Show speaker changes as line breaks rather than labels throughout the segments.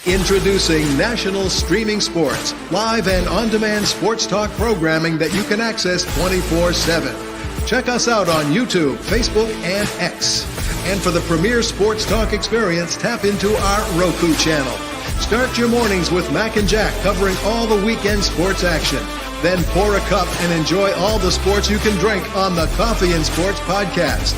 Introducing National Streaming Sports, live and on-demand sports talk programming that you can access 24/7. Check us out on YouTube, Facebook, and X. And for the premier sports talk experience, tap into our Roku channel. Start your mornings with Mac and Jack covering all the weekend sports action. Then pour a cup and enjoy all the sports you can drink on the Coffee and Sports podcast.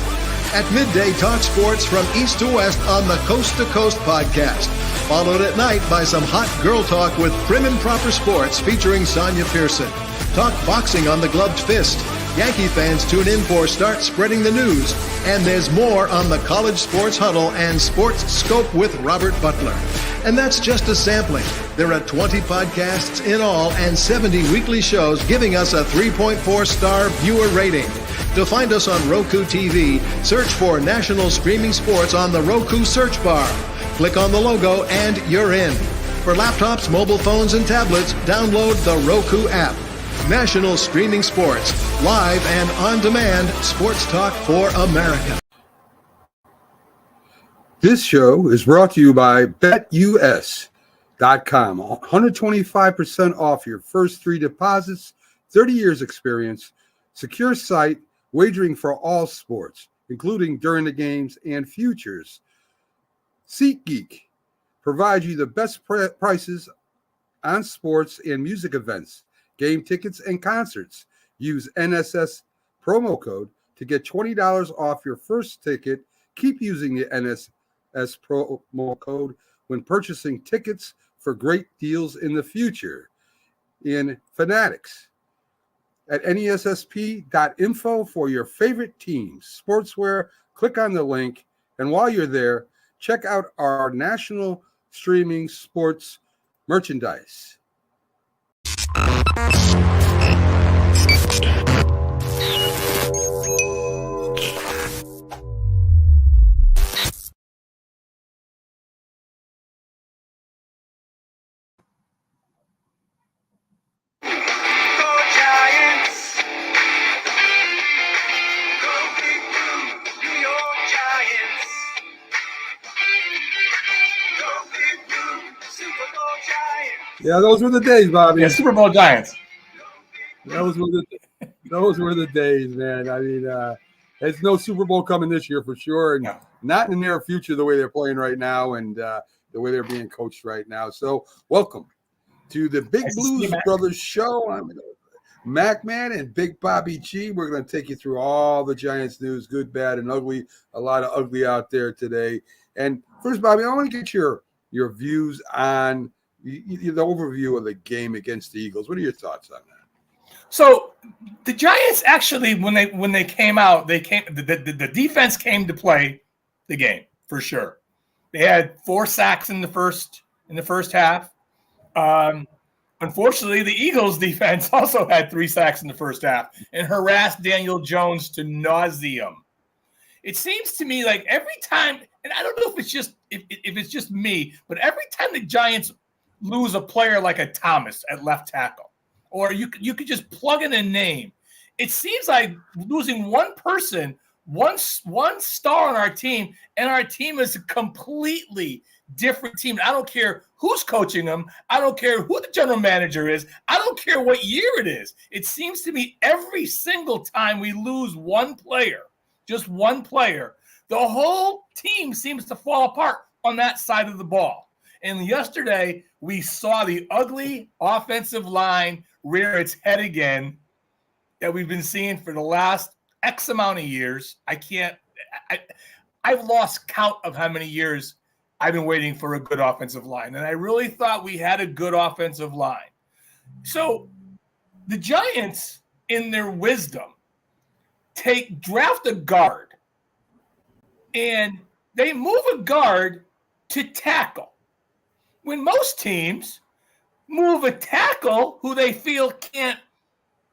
At midday, talk sports from east to west on the Coast to Coast podcast. Followed at night by some hot girl talk with Prim and Proper Sports featuring Sonia Pearson. Talk boxing on the Gloved Fist. Yankee fans tune in for Start Spreading the News. And there's more on the College Sports Huddle and Sports Scope with Robert Butler. And that's just a sampling. There are 20 podcasts in all and 70 weekly shows giving us a 3.4-star viewer rating. To find us on Roku TV, search for National Streaming Sports on the Roku search bar. Click on the logo and you're in. For laptops, mobile phones, and tablets, download the Roku app. National Streaming Sports, live and on-demand sports talk for America.
This show is brought to you by BetUS.com. 125% off your first 3 deposits, 30 years experience, secure site, wagering for all sports, including during the games and futures. SeatGeek provides you the best prices on sports and music events, game tickets, and concerts. Use NSS promo code to get $20 off your first ticket. Keep using the NSS promo code when purchasing tickets for great deals in the future. In Fanatics at nessp.info for your favorite teams, sportswear. Click on the link, and while you're there, check out our national streaming sports merchandise. Yeah, those were the days, Bobby.
Yeah, Super Bowl Giants.
Those were the days, man. I mean, there's no Super Bowl coming this year for sure, and not in the near future the way they're playing right now and the way they're being coached right now. So, welcome to the Big Blues Brothers show. I'm Macman and Big Bobby G. We're going to take you through all the Giants news, good, bad, and ugly. A lot of ugly out there today. And first, Bobby, I want to get your views on the overview of the game against the Eagles. What are your thoughts on that?
So the Giants actually, when they came out, the defense came to play the game for sure. They had 4 sacks in the first half. Unfortunately, the Eagles defense also had 3 sacks in the first half and harassed Daniel Jones to nauseam. It seems to me like every time, and I don't know if it's just me, but every time the Giants lose a player like a Thomas at left tackle, or you could just plug in a name, it seems like losing one person, one star on our team, and our team is a completely different team. I don't care who's coaching them. I don't care who the general manager is. I don't care what year it is. It seems to me every single time we lose one player, just one player, the whole team seems to fall apart on that side of the ball. And yesterday, we saw the ugly offensive line rear its head again that we've been seeing for the last X amount of years. I've lost count of how many years I've been waiting for a good offensive line. And I really thought we had a good offensive line. So the Giants, in their wisdom, draft a guard. And they move a guard to tackle. When most teams move a tackle who they feel can't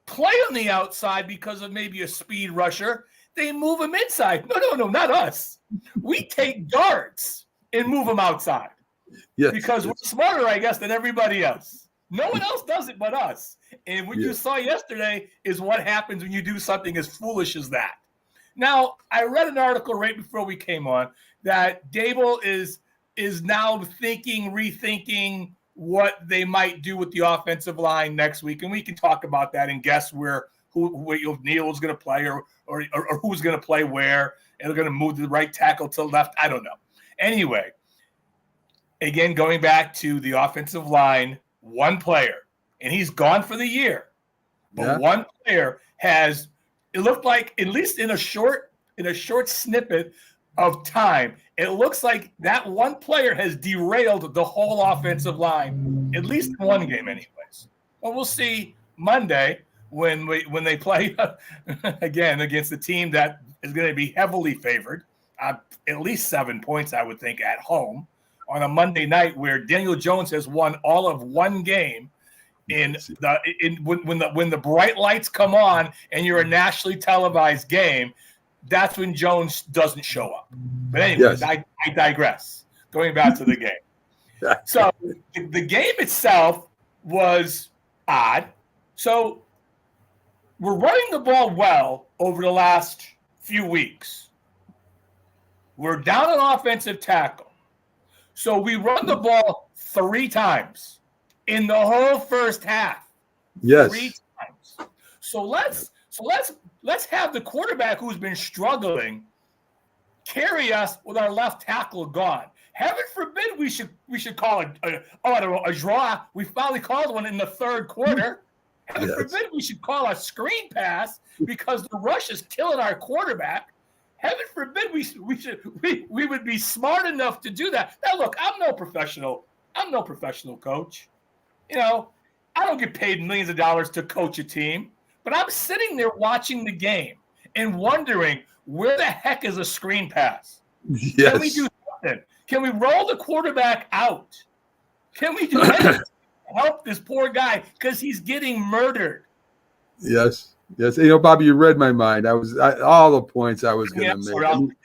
play on the outside because of maybe a speed rusher, they move him inside. No, not us. We take guards and move them outside. Yes, because we're smarter, I guess, than everybody else. No one else does it but us. And what you saw yesterday is what happens when you do something as foolish as that. Now, I read an article right before we came on that Dable is is now rethinking what they might do with the offensive line next week, and we can talk about that and guess who Neal's going to play or who's going to play where, and they're going to move the right tackle to left. I don't know. Anyway, again, going back to the offensive line, one player, and he's gone for the year, but one player has. It looked like, at least in a short snippet of time, it looks like that one player has derailed the whole offensive line, at least in one game, anyways. But we'll see Monday when they play again against a team that is going to be heavily favored, at least 7 points, I would think, at home on a Monday night, where Daniel Jones has won all of one game. When the bright lights come on and you're a nationally televised game, that's when Jones doesn't show up. But anyways, I digress. Going back to the game. So the game itself was odd. So we're running the ball well over the last few weeks. We're down an offensive tackle. So we run the ball 3 times in the whole first half.
Yes.
3 times. So let's have the quarterback who's been struggling carry us with our left tackle gone. Heaven forbid we should call a draw. We finally called one in the third quarter. Heaven forbid we should call a screen pass because the rush is killing our quarterback. Heaven forbid we would be smart enough to do that. Now look, I'm no professional coach. You know, I don't get paid millions of dollars to coach a team, but I'm sitting there watching the game and wondering, where the heck is a screen pass?
Yes.
Can we do something? Can we roll the quarterback out? Can we do anything to help this poor guy because he's getting murdered?
Yes. You know, Bobby, you read my mind. All the points I was going to make.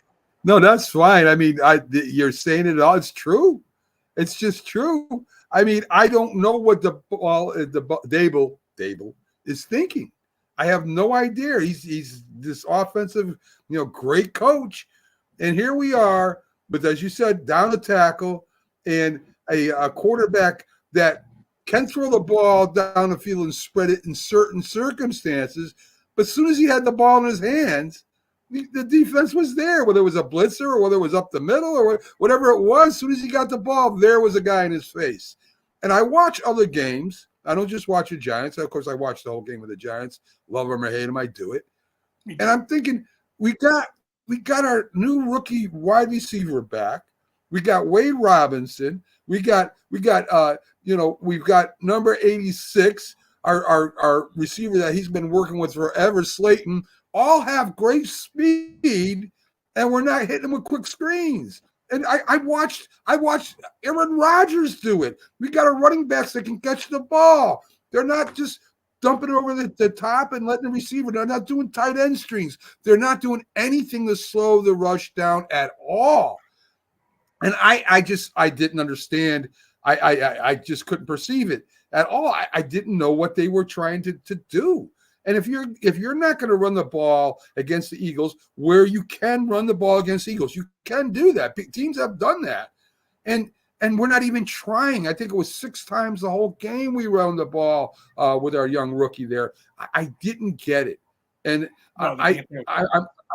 No, that's fine. I mean, you're saying it all. It's true. It's just true. I mean, I don't know what the Dable is thinking. I have no idea. He's this offensive, great coach, and here we are. But as you said, down the tackle and a quarterback that can throw the ball down the field and spread it in certain circumstances. But as soon as he had the ball in his hands, the defense was there, whether it was a blitzer or whether it was up the middle or whatever it was. As soon as he got the ball, there was a guy in his face. And I watch other games. I don't just watch the Giants. Of course, I watch the whole game with the Giants. Love them or hate them, I do it. And I'm thinking, we got our new rookie wide receiver back. We got Wade Robinson. We've got number 86, our receiver that he's been working with forever, Slayton. All have great speed, and we're not hitting them with quick screens. And I watched Aaron Rodgers do it. We got our running backs that can catch the ball. They're not just dumping it over the top and letting the receiver. They're not doing tight end strings. They're not doing anything to slow the rush down at all. And I didn't understand. I just couldn't perceive it at all. I didn't know what they were trying to do. And if you're not going to run the ball against the Eagles, where you can run the ball against the Eagles, you can do that. Teams have done that. And we're not even trying. I think it was 6 times the whole game we ran the ball with our young rookie there. I didn't get it. And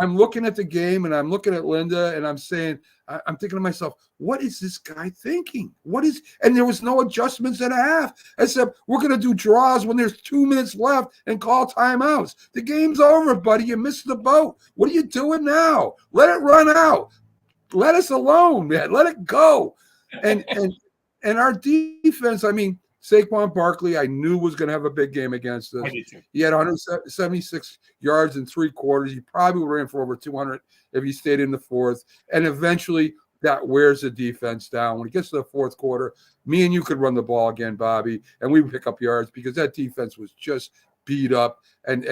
I'm looking at the game and I'm looking at Linda and I'm thinking to myself, what is this guy thinking? And there was no adjustments at a half, except we're going to do draws when there's 2 minutes left and call timeouts. The game's over, buddy. You missed the boat. What are you doing now? Let it run out. Let us alone, man. Let it go. And our defense, I mean, Saquon Barkley, I knew was going to have a big game against us. He had 176 yards in 3 quarters. He probably ran for over 200 if he stayed in the fourth. And eventually that wears the defense down. When it gets to the fourth quarter, me and you could run the ball again, Bobby, and we would pick up yards because that defense was just beat up and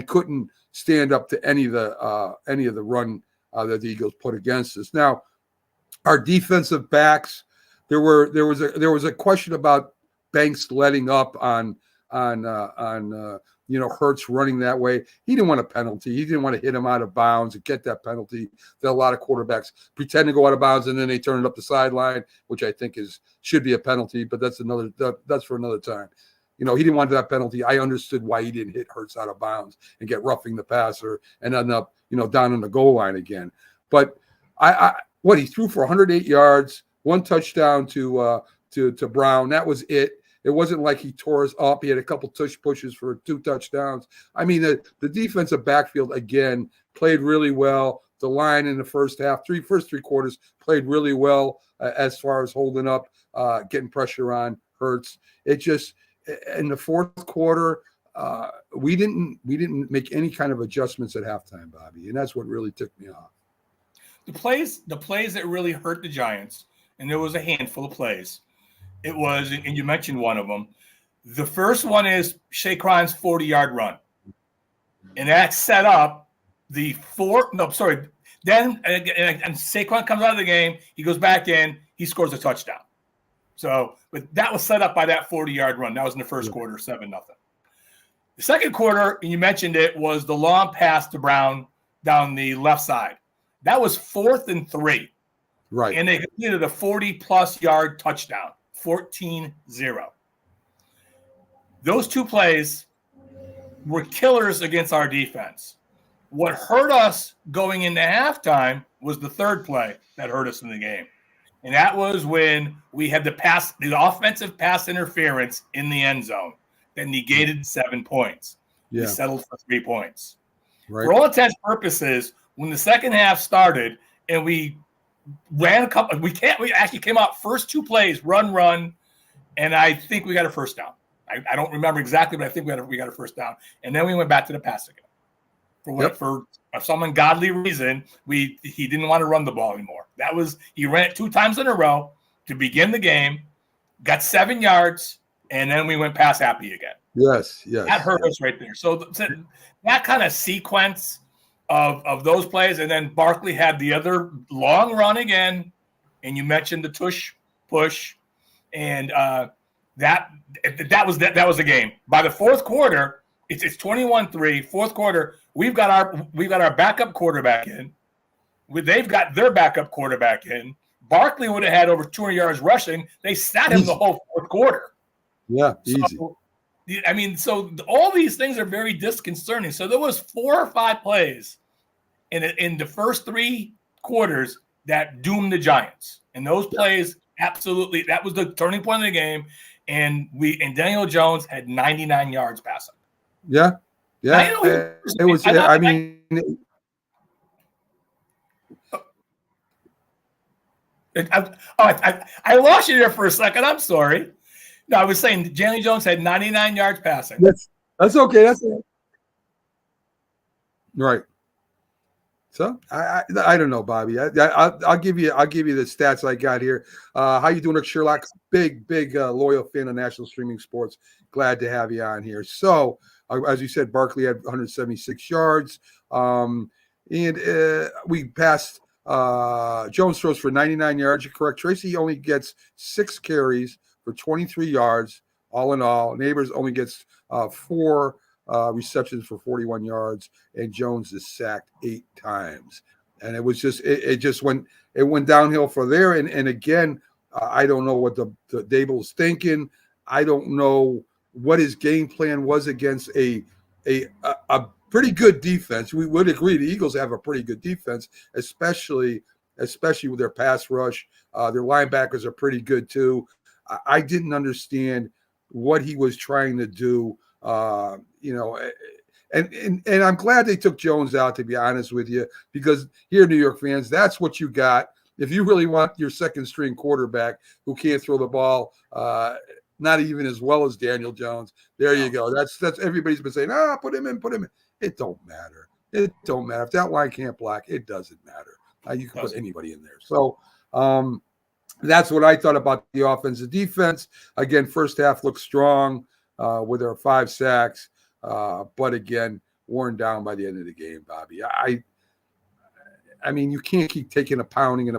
couldn't stand up to any of the run that the Eagles put against us. Now, our defensive backs. There was a question about Banks letting up on Hurts running that way. He didn't want a penalty. He didn't want to hit him out of bounds and get that penalty that a lot of quarterbacks pretend to go out of bounds and then they turn it up the sideline, which I think should be a penalty, but that's for another time. He didn't want that penalty. I understood why he didn't hit Hurts out of bounds and get roughing the passer and end up, down on the goal line again. But he threw for 108 yards, 1 touchdown to Brown. That was it. It wasn't like he tore us up. He had a couple tush pushes for 2 touchdowns. I mean, the defensive backfield, again, played really well. The line in the first three quarters played really well as far as holding up, getting pressure on Hurts. It just, in the fourth quarter, we didn't make any kind of adjustments at halftime, Bobby, and that's what really ticked me off.
The plays that really hurt the Giants, and there was a handful of plays. It was, and you mentioned one of them. The first one is Saquon's 40-yard run, and that set up the Then and Saquon comes out of the game. He goes back in. He scores a touchdown. So, but that was set up by that 40-yard run. That was in the first quarter, 7-0. The second quarter, and you mentioned it, was the long pass to Brown down the left side. That was 4th and 3.
Right.
And they completed a 40-plus yard touchdown, 14-0. Those 2 plays were killers against our defense. What hurt us going into halftime was the third play that hurt us in the game. And that was when we had the offensive pass interference in the end zone that negated 7 points.
Yeah.
We settled for 3 points.
Right.
For all intents and purposes, when the second half started and we ran we actually came out first 2 plays, run, and I think we got a first down. I don't remember exactly, but I think we got a first down. And then we went back to the pass again. For some ungodly reason, he didn't want to run the ball anymore. He ran it 2 times in a row to begin the game, got 7 yards, and then we went pass happy again.
Yes.
That hurt us right there. So that kind of sequence of those plays, and then Barkley had the other long run again, and you mentioned the tush push, and that was the game. By the fourth quarter, it's 21-3. Fourth quarter, we've got our backup quarterback in. They've got their backup quarterback in. Barkley would have had over 200 yards rushing. They sat him the whole fourth quarter.
Yeah, easy.
So all these things are very disconcerting. So there was 4 or 5 plays in the first 3 quarters that doomed the Giants. And those plays, absolutely, that was the turning point of the game. And Daniel Jones had 99 yards passing.
Yeah. It was.
I lost you there for a second. I'm sorry. No, I was saying Daniel Jones had 99 yards passing.
That's okay. That's it. Right. So I don't know, Bobby. I'll give you the stats I got here. How you doing, Rick Sherlock? Big loyal fan of National Streaming Sports. Glad to have you on here. So as you said, Barkley had 176 yards, and we passed. Jones throws for 99 yards. You're correct. Tracy only gets 6 carries for 23 yards, all in all. Neighbors only gets 4 receptions for 41 yards, and Jones is sacked 8 times. And it was just it just went downhill for there. And again, I don't know what the Dable's thinking. I don't know what his game plan was against a pretty good defense. We would agree the Eagles have a pretty good defense, especially with their pass rush. Their linebackers are pretty good too. I didn't understand what he was trying to do, and I'm glad they took Jones out, to be honest with you, because here, New York fans, that's what you got. If you really want your second string quarterback who can't throw the ball, not even as well as Daniel Jones, there you go. That's everybody's been saying, put him in. It don't matter. If that line can't block, it doesn't matter. You can put anybody in there. So that's what I thought about the offensive defense. Again, first half looked strong with our 5 sacks, but again, worn down by the end of the game, Bobby. I mean, you can't keep taking a pounding and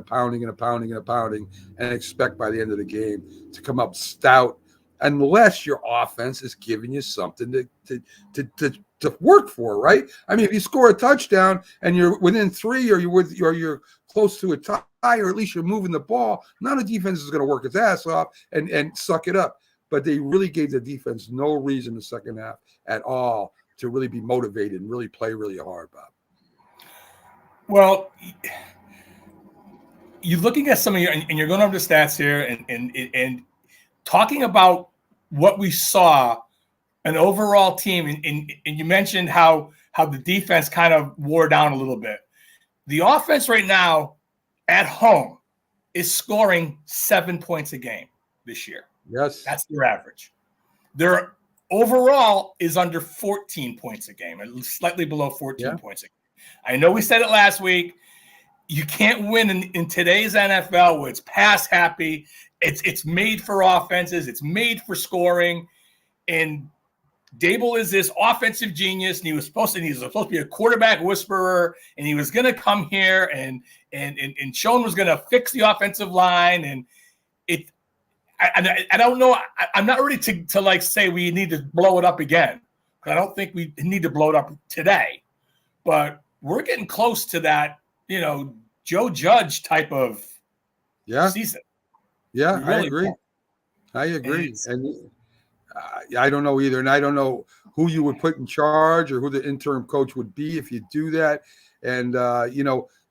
expect by the end of the game to come up stout unless your offense is giving you something to work for, right? I mean, if you score a touchdown and you're within 3, or you're close to a tie, or at least you're moving the ball, none of the defense is going to work its ass off and suck it up. But they really gave the defense no reason the second half at all to really be motivated and really play really hard, Bob.
Well, you're looking at some of your, and you're going over the stats here, and talking about what we saw, an overall team, and you mentioned how the defense kind of wore down a little bit. The offense right now at home is scoring 7 points a game this year.
Yes.
That's their average. Their overall is under 14 points a game, slightly below 14 points a game. I know we said it last week. You can't win in today's NFL where it's pass happy. It's made for offenses. It's made for scoring. And Dable is this offensive genius, and he was supposed to be a quarterback whisperer, and he was going to come here and Schoen was going to fix the offensive line. And I don't know. I'm not ready to like say we need to blow it up again. I don't think we need to blow it up today, but we're getting close to that, Joe Judge type of season.
Yeah, really I agree. And I don't know either. And I don't know who you would put in charge or who the interim coach would be if you do that. And,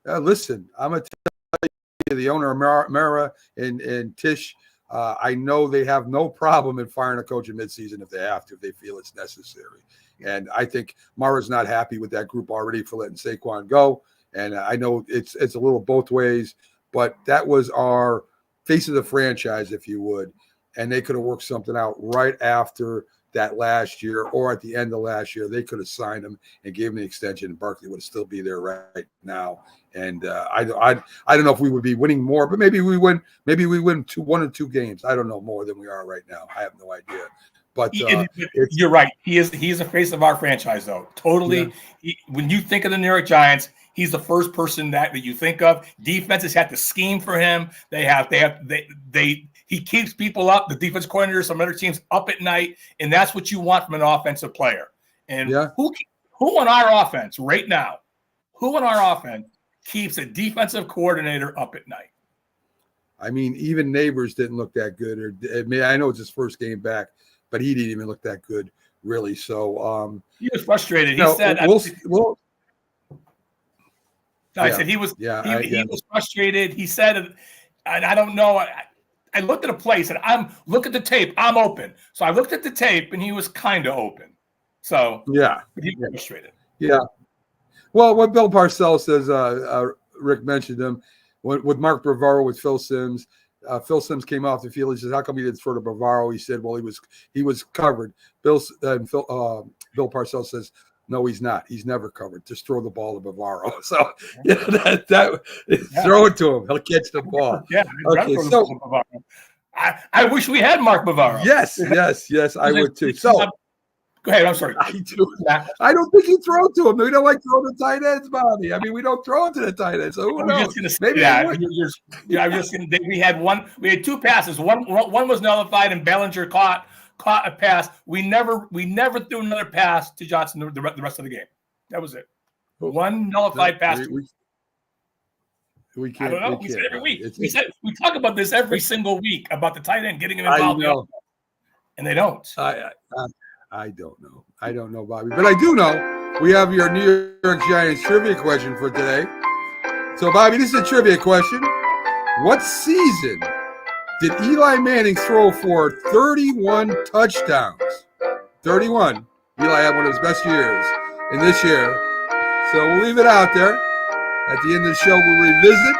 listen, I'm going to tell you, the owner of Mara and Tish, I know they have no problem in firing a coach in midseason if they have to, if they feel it's necessary. And I think Mara's not happy with that group already for letting Saquon go. And I know it's a little both ways, but that was our face of the franchise, if you would. And they could have worked something out right after that last year or at the end of last year. They could have signed him and gave him the extension, and Barkley would still be there right now. And I don't know if we would be winning more, but maybe we win. Maybe we win 1 or 2 games. I don't know, more than we are right now. I have no idea. But
you're right. He's the face of our franchise, though. Totally. Yeah. When you think of the New York Giants, he's the first person that you think of. Defenses have to scheme for him. He keeps people up. The defense coordinators, some other teams, up at night, and that's what you want from an offensive player. And who on our offense right now? Who on our offense keeps a defensive coordinator up at night?
I mean, even Neighbors didn't look that good. I know it's his first game back, but he didn't even look that good, really. So
he was frustrated. He said, I said he was. He was frustrated. He said, and I don't know. I looked at a play. Said, look at the tape. I'm open. So I looked at the tape, and he was kind of open. So he was frustrated. Yeah.
Well, what Bill Parcells says, Rick mentioned him with Mark Bavaro with Phil Simms. Phil Simms came off the field. He says, "How come he didn't throw to Bavaro?" He said, "Well, he was covered." Bill Parcells says, "No, he's not. He's never covered. Just throw the ball to Bavaro." So throw it to him. He'll catch the ball. Okay. So
I wish we had Mark Bavaro.
Yes, I would too. So
go ahead. I'm sorry.
I do. I don't think you throw to him. We don't like throwing to tight ends, Bobby. I mean, we don't throw it to the tight ends. So who knows? Maybe
I'm just going to. We had 2 passes. One was nullified, and Bellinger caught a pass. We never threw another pass to Johnson the rest of the game. That was it. One nullified pass.
We can't.
I don't know. We said every week. We talk about this every single week about the tight end getting him involved. And they don't.
I don't know. I don't know, Bobby. But I do know we have your New York Giants trivia question for today. So, Bobby, this is a trivia question. What season did Eli Manning throw for 31 touchdowns? 31. Eli had one of his best years in this year. So we'll leave it out there. At the end of the show, we'll revisit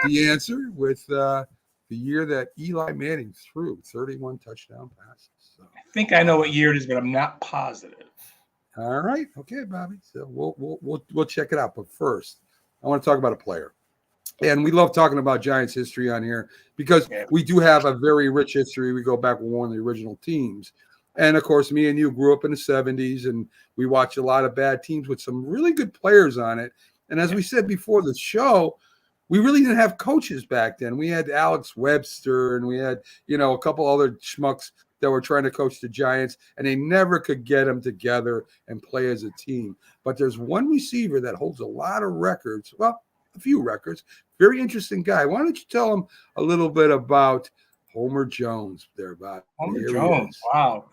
the answer with the year that Eli Manning threw 31 touchdown passes. So
I think I know what year it is, but I'm not positive.
All right. Okay, Bobby. So we'll check it out. But first, I want to talk about a player. And we love talking about Giants history on here because we do have a very rich history. We go back with one of the original teams. And, of course, me and you grew up in the 70s, and we watched a lot of bad teams with some really good players on it. And as we said before the show, we really didn't have coaches back then. We had Alex Webster, and we had, a couple other schmucks that were trying to coach the Giants, and they never could get them together and play as a team. But there's one receiver that holds a lot of records, well, a few records. Very interesting guy. Why don't you tell him a little bit about Homer Jones there, Bob?
Homer
Here
Jones. Wow.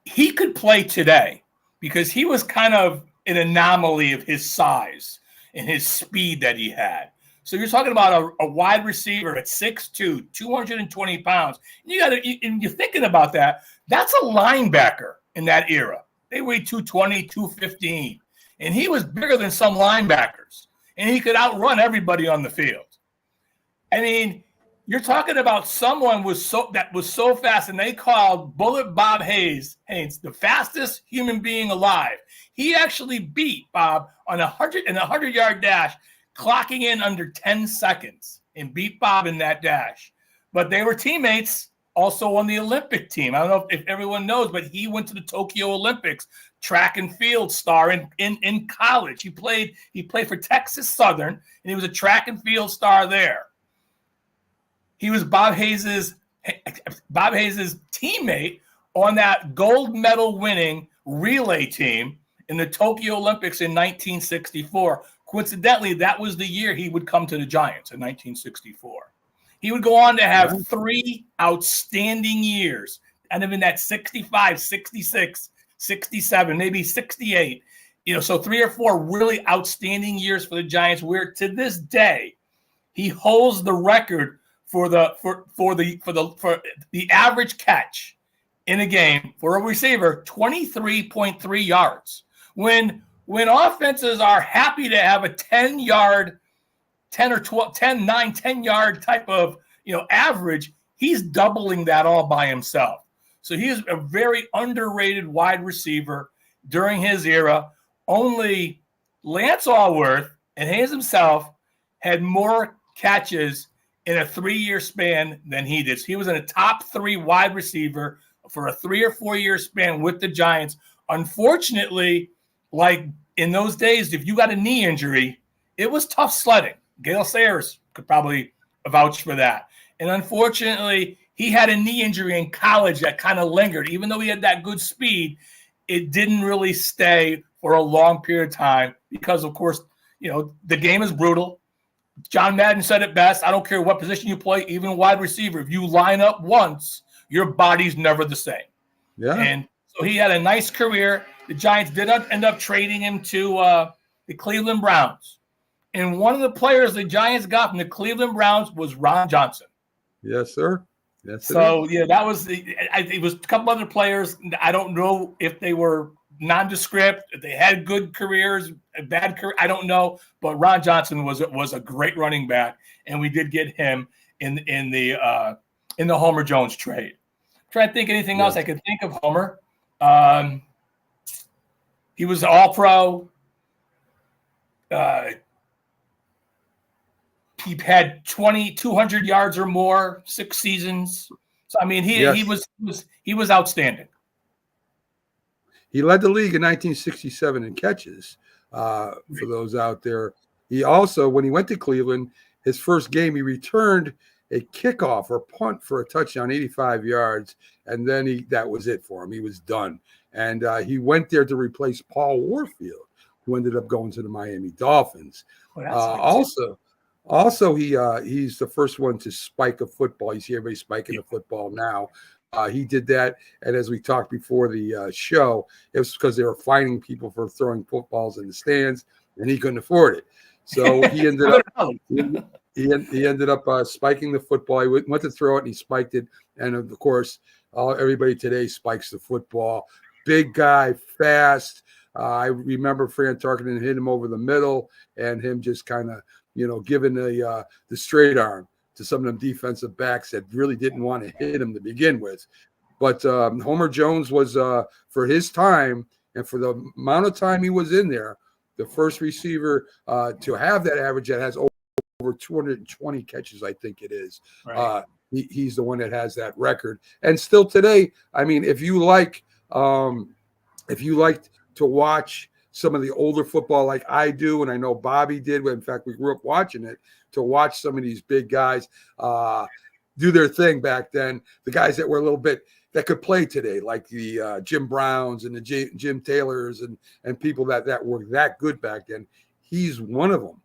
He could play today because he was kind of an anomaly of his size and his speed that he had. So you're talking about a wide receiver at 6'2", 220 pounds. And you're thinking about that. That's a linebacker in that era. They weighed 220, 215. And he was bigger than some linebackers. And he could outrun everybody on the field. I mean, you're talking about someone that was so fast, and they called Bullet Bob Haynes the fastest human being alive. He actually beat Bob on a 100-yard dash, clocking in under 10 seconds, and beat Bob in that dash. But they were teammates also on the Olympic team. I don't know if everyone knows, but he went to the Tokyo Olympics, track and field star in college. He played for Texas Southern, and he was a track and field star there. He was Bob Hayes' teammate on that gold medal winning relay team in the Tokyo Olympics in 1964. Coincidentally, that was the year he would come to the Giants in 1964. He would go on to have 3 outstanding years, and in that 65, 66, 67, maybe 68. So 3 or 4 really outstanding years for the Giants, where to this day he holds the record for the average catch in a game for a receiver, 23.3 yards. When offenses are happy to have a 10-yard, 10 or 12, 10, 9, 10-yard type of average, he's doubling that all by himself. So he is a very underrated wide receiver during his era. Only Lance Allworth and Hayes himself had more catches in a 3-year span than he did. So he was in a top 3 wide receiver for a 3 or 4 year span with the Giants. Unfortunately, like in those days, if you got a knee injury, it was tough sledding. Gale Sayers could probably vouch for that. And unfortunately, he had a knee injury in college that kind of lingered. Even though he had that good speed, it didn't really stay for a long period of time because, of course, the game is brutal. John Madden said it best. I don't care what position you play, even wide receiver. If you line up once, your body's never the same.
Yeah.
And so he had a nice career. The Giants did end up trading him to the Cleveland Browns. And one of the players the Giants got from the Cleveland Browns was Ron Johnson.
Yes, sir. Yes.
So, that was it was a couple other players. I don't know if they were nondescript, if they had good careers, a bad career, I don't know. But Ron Johnson was a great running back, and we did get him in the Homer Jones trade. I'm trying to think anything else I could think of Homer. He was All-Pro. He had 200 yards or more, 6 seasons. So I mean, he was outstanding.
He led the league in 1967 in catches. For those out there, he also, when he went to Cleveland, his first game, he returned a kickoff or punt for a touchdown, 85 yards, and then that was it for him. He was done, and he went there to replace Paul Warfield, who ended up going to the Miami Dolphins. Also, he's the first one to spike a football. You see everybody spiking a football now. He did that, and as we talked before the show, it was because they were fining people for throwing footballs in the stands, and he couldn't afford it. So he ended up spiking the football. He went to throw it, and he spiked it. And of course, everybody today spikes the football. Big guy, fast. I remember Fran Tarkenton hit him over the middle, and him just kind of giving the straight arm to some of them defensive backs that really didn't want to hit him to begin with. But Homer Jones was, for his time and for the amount of time he was in there, the first receiver to have that average that has over 220 catches, I think it is.
Right.
He's the one that has that record. And still today, I mean, if you liked to watch some of the older football like I do, and I know Bobby did. In fact, we grew up watching it, to watch some of these big guys. do their thing back then. The guys that were a little bit that could play today, like the Jim Browns and the Jim Taylors and people that were that good back then. He's one of them.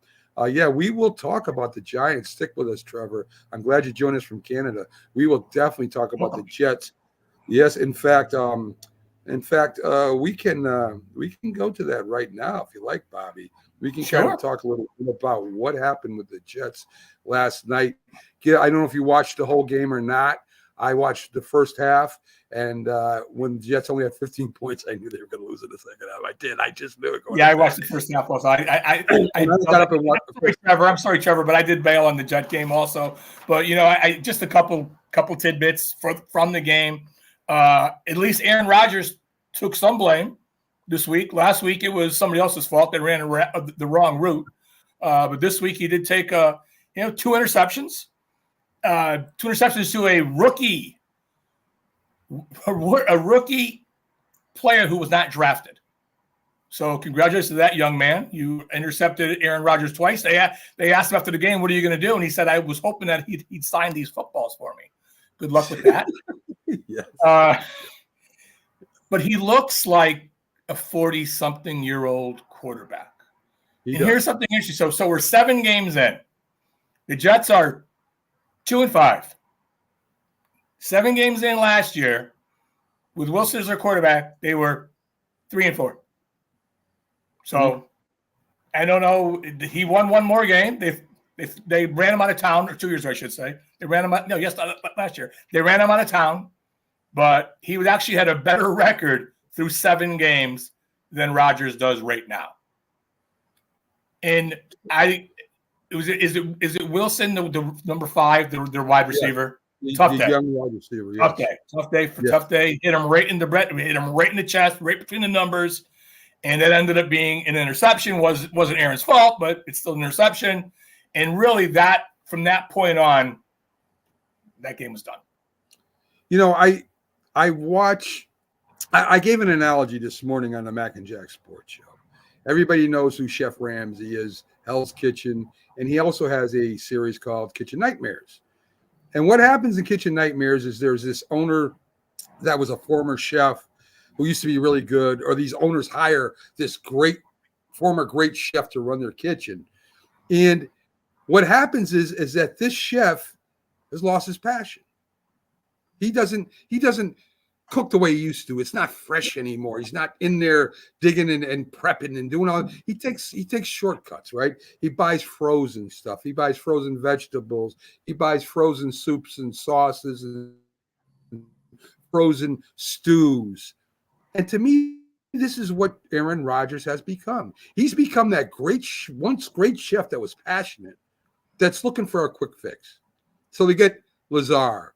Yeah, we will talk about the Giants. Stick with us, Trevor. I'm glad you joined us from Canada. We will definitely talk about the Jets. Yes, in fact, we can go to that right now if you like, Bobby. We can kind of talk a little bit about what happened with the Jets last night. I don't know if you watched the whole game or not. I watched the first half, and when the Jets only had 15 points, I knew they were going to lose in the second half. I did. I just knew it.
I watched the first half also. I got up and watched. I'm sorry, Trevor, but I did bail on the Jet game also. But I just a couple tidbits from the game. At least Aaron Rodgers took some blame this week. Last week it was somebody else's fault. They ran the wrong route. But this week he did take 2 interceptions. 2 interceptions to a rookie player who was not drafted. So congratulations to that young man. You intercepted Aaron Rodgers twice. They asked him after the game, "What are you going to do?" And he said, "I was hoping that he'd sign these footballs for me." Good luck with that.
Yes.
But he looks like a 40-something-year-old quarterback. And here's something interesting. So we're 7 games in. The Jets are 2-5. 7 games in last year, with Wilson as their quarterback, they were 3-4. So I don't know. He won one more game. They ran him out of town, or 2 years ago, I should say. They ran him out. No, yes, last year. They ran him out of town, but he would actually had a better record through 7 games than Rodgers does right now. And is it Wilson, the number 5, their wide receiver?
Yeah.
Tough day.
Young wide receiver. Yes.
Tough day. Hit him right in the chest, right between the numbers, and that ended up being an interception. Wasn't Aaron's fault, but it's still an interception. And really, that from that point on, that game was done.
I gave an analogy this morning on the Mac and Jack Sports Show. Everybody knows who Chef Ramsay is, Hell's Kitchen, and he also has a series called Kitchen Nightmares. And what happens in Kitchen Nightmares is there's this owner that was a former chef who used to be really good, or these owners hire this former great chef to run their kitchen. And what happens is that this chef has lost his passion. He doesn't cook the way he used to. It's not fresh anymore. He's not in there digging and prepping and doing all. He takes shortcuts, right? He buys frozen stuff. He buys frozen vegetables. He buys frozen soups and sauces and frozen stews. And to me, this is what Aaron Rodgers has become. He's become that once great chef that was passionate, that's looking for a quick fix. So they get Lazar,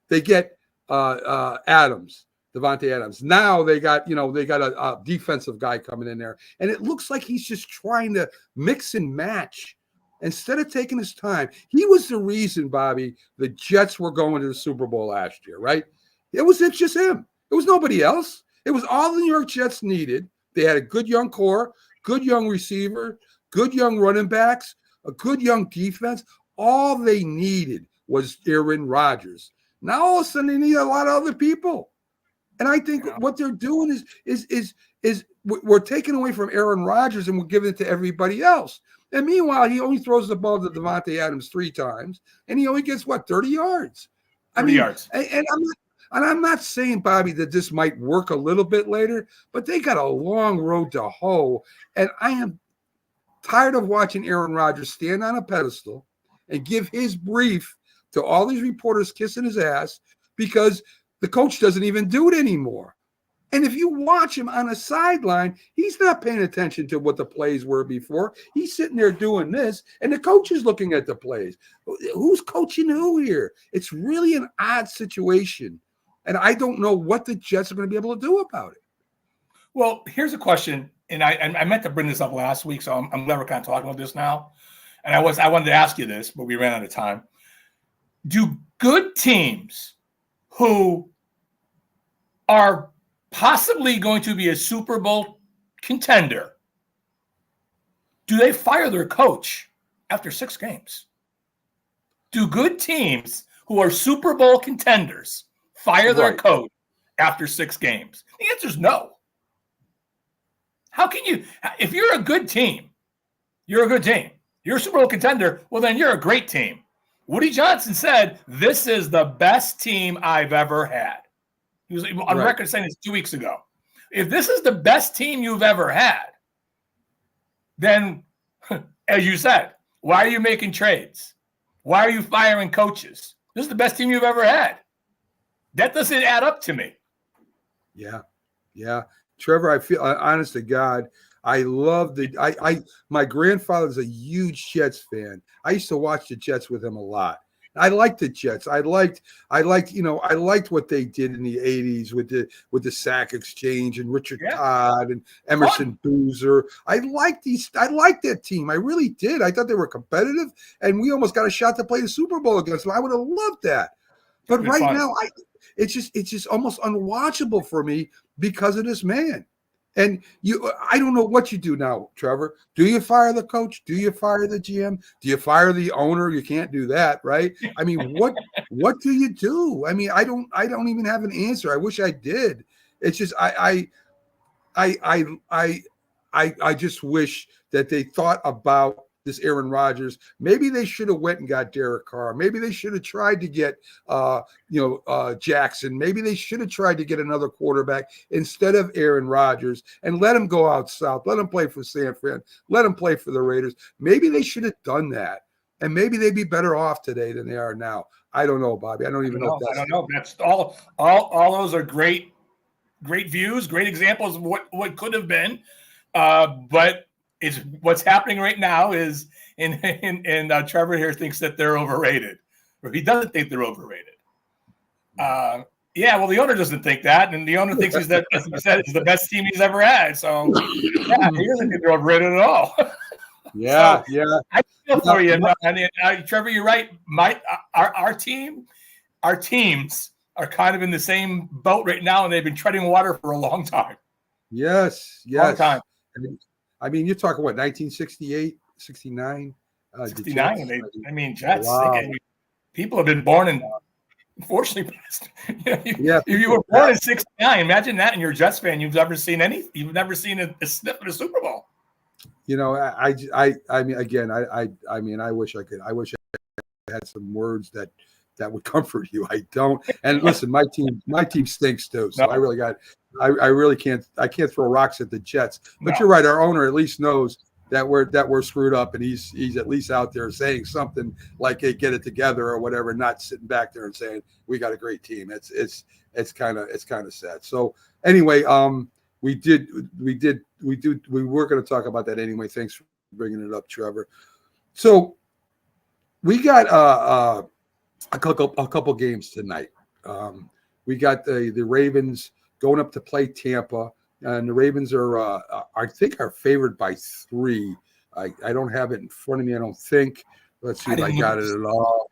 they get Adams, Devontae Adams. Now they got a defensive guy coming in there, and it looks like he's just trying to mix and match instead of taking his time. He was the reason, Bobby, the Jets were going to the Super Bowl last year, right? It's just him. It was nobody else. It was all the New York Jets needed. They had a good young core, good young receiver, good young running backs, a good young defense. All they needed was Aaron Rodgers. Now all of a sudden they need a lot of other people. And I think what they're doing is we're taking away from Aaron Rodgers and we're giving it to everybody else. And meanwhile, he only throws the ball to Devontae Adams 3 times, and he only gets 30 yards.
30 yards.
And I'm not saying, Bobby, that this might work a little bit later, but they got a long road to hoe. And I am tired of watching Aaron Rodgers stand on a pedestal and give his brief to all these reporters kissing his ass because the coach doesn't even do it anymore. And if you watch him on a sideline, he's not paying attention to what the plays were before. He's sitting there doing this, and the coach is looking at the plays. Who's coaching who here? It's really an odd situation. And I don't know what the Jets are going to be able to do about it.
Well, here's a question, and I meant to bring this up last week, so I'm glad we're kind of talking about this now. And I wanted to ask you this, but we ran out of time. Do good teams who are possibly going to be a Super Bowl contender, do they fire their coach after 6 games? Do good teams who are Super Bowl contenders fire their
Right.
coach after 6 games? The answer is no. How can you, if you're a good team, you're a good team. You're a Super Bowl contender, well, then you're a great team. Woody Johnson said, this is the best team I've ever had. He was on record saying this 2 weeks ago. If this is the best team you've ever had, then, as you said, why are you making trades? Why are you firing coaches? This is the best team you've ever had. That doesn't add up to me.
Yeah. Yeah. Trevor, I feel, honest to God, I love my grandfather's a huge Jets fan. I used to watch the Jets with him a lot. I liked the Jets. I liked what they did in the 80s with the Sack Exchange and Richard Todd and Emerson Boozer. I liked that team. I really did. I thought they were competitive, and we almost got a shot to play the Super Bowl against them. I would have loved that. But right now, it's just almost unwatchable for me because of this man. And I don't know what you do now, Trevor. Do you fire the coach? Do you fire the GM? Do you fire the owner? You can't do that, right? I mean, what do you do? I mean, I don't even have an answer. I wish I did. It's just I just wish that they thought about this Aaron Rodgers. Maybe they should have went and got Derek Carr. Maybe they should have tried to get Jackson. Maybe they should have tried to get another quarterback instead of Aaron Rodgers and let him go out south. Let him play for San Fran. Let him play for the Raiders. Maybe they should have done that. And maybe they'd be better off today than they are now. I don't know, Bobby. I don't know.
I don't know. That's all those are great views, great examples of what could have been. But it's what's happening right now is and Trevor here thinks that they're overrated, or he doesn't think they're overrated. Well, the owner doesn't think that, and the owner thinks he's the best team he's ever had. So he doesn't think they're overrated at all.
Yeah.
I feel for you, Trevor. You're right. Our teams are kind of in the same boat right now, and they've been treading water for a long time.
Yes.
Long time.
I mean, you're talking what, 1968, 69?
69. Jets.
Wow.
People have been born in, unfortunately, if you were born in 69, imagine that, and you're a Jets fan. You've never seen a sniff of a Super Bowl.
I mean, again, I wish I could. I wish I had some words that would comfort you. I don't. And listen, my team stinks too. So I really can't. I can't throw rocks at the Jets. But you're right. Our owner at least knows that we're screwed up, and he's at least out there saying something like, "Hey, get it together" or whatever, not sitting back there and saying we got a great team. It's kind of sad. So anyway, we were going to talk about that anyway. Thanks for bringing it up, Trevor. So we got a couple games tonight. We got the Ravens going up to play Tampa, and the Ravens are I think are favored by 3. I don't have it in front of me. I don't think. Let's see if I got it at all.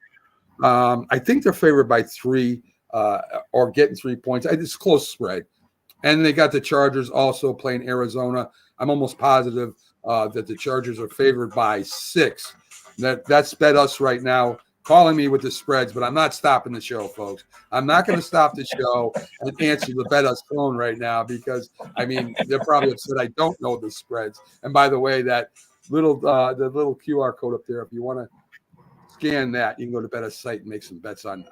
I think they're favored by 3 or getting 3 points. It's a close spread. And they got the Chargers also playing Arizona. I'm almost positive that the Chargers are favored by 6. That's bet us right now, calling me with the spreads, but I'm not stopping the show, folks. I'm not going to stop the show and answer the bet us phone right now because, I mean, they're probably upset I don't know the spreads. And by the way, that the little QR code up there, if you want to scan that, you can go to Bet Us site and make some bets on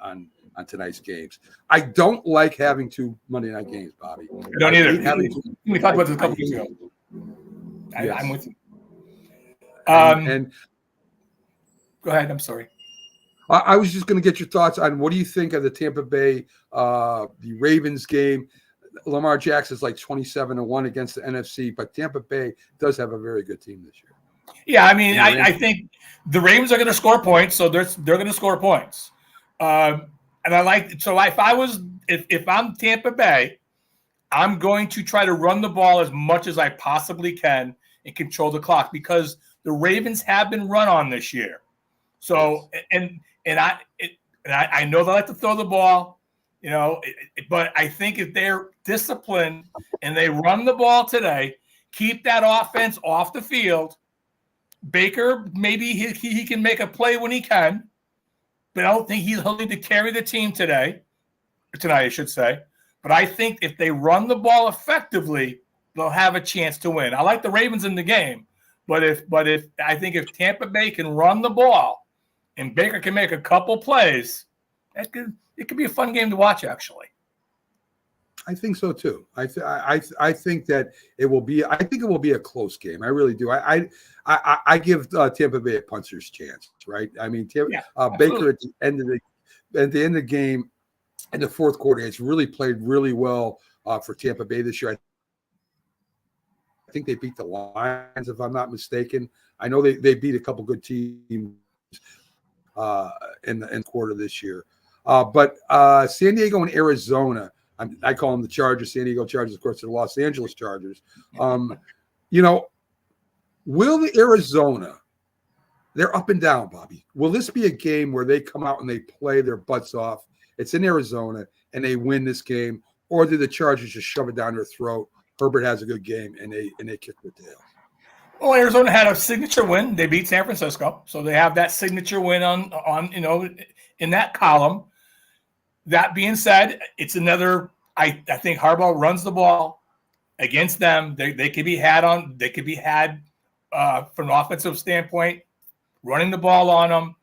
tonight's games. I don't like having 2 Monday night games, Bobby.
I don't either. We talked about this a couple weeks ago.
Yes.
I'm with you.
And
go ahead. I'm sorry.
I was just going to get your thoughts on what do you think of the Tampa Bay, the Ravens game. Lamar Jackson's like 27-1 against the NFC, but Tampa Bay does have a very good team this year.
Yeah, I mean, I think the Ravens are going to score points, so they're going to score points. And I like so if I'm Tampa Bay, I'm going to try to run the ball as much as I possibly can and control the clock because the Ravens have been run on this year. So and I know they like to throw the ball, but I think if they're disciplined and they run the ball today, keep that offense off the field. Baker, maybe he can make a play when he can. but I don't think he'll need to carry the team tonight, I should say. But I think if they run the ball effectively, they'll have a chance to win. I like the Ravens in the game, but if I think if Tampa Bay can run the ball and Baker can make a couple plays, it could be a fun game to watch, actually.
I think so too. I think that it will be. I think it will be a close game. I really do. I give Tampa Bay a puncher's chance, right? I mean, Baker at the end of the game, in the fourth quarter, it's really played really well for Tampa Bay this year. I think they beat the Lions, if I'm not mistaken. I know they beat a couple good teams in the quarter this year. But San Diego and Arizona, I call them the Chargers. San Diego Chargers, of course, they're the Los Angeles Chargers. Will the Arizona, they're up and down, Bobby. Will this be a game where they come out and they play their butts off? It's in Arizona, and they win this game, or do the Chargers just shove it down their throat? Herbert has a good game, and they kick the tail.
Well, Arizona had a signature win. They beat San Francisco, so they have that signature win on in that column. That being said, it's another. I think Harbaugh runs the ball against them. They could be had on. They could be had from an offensive standpoint, running the ball on them.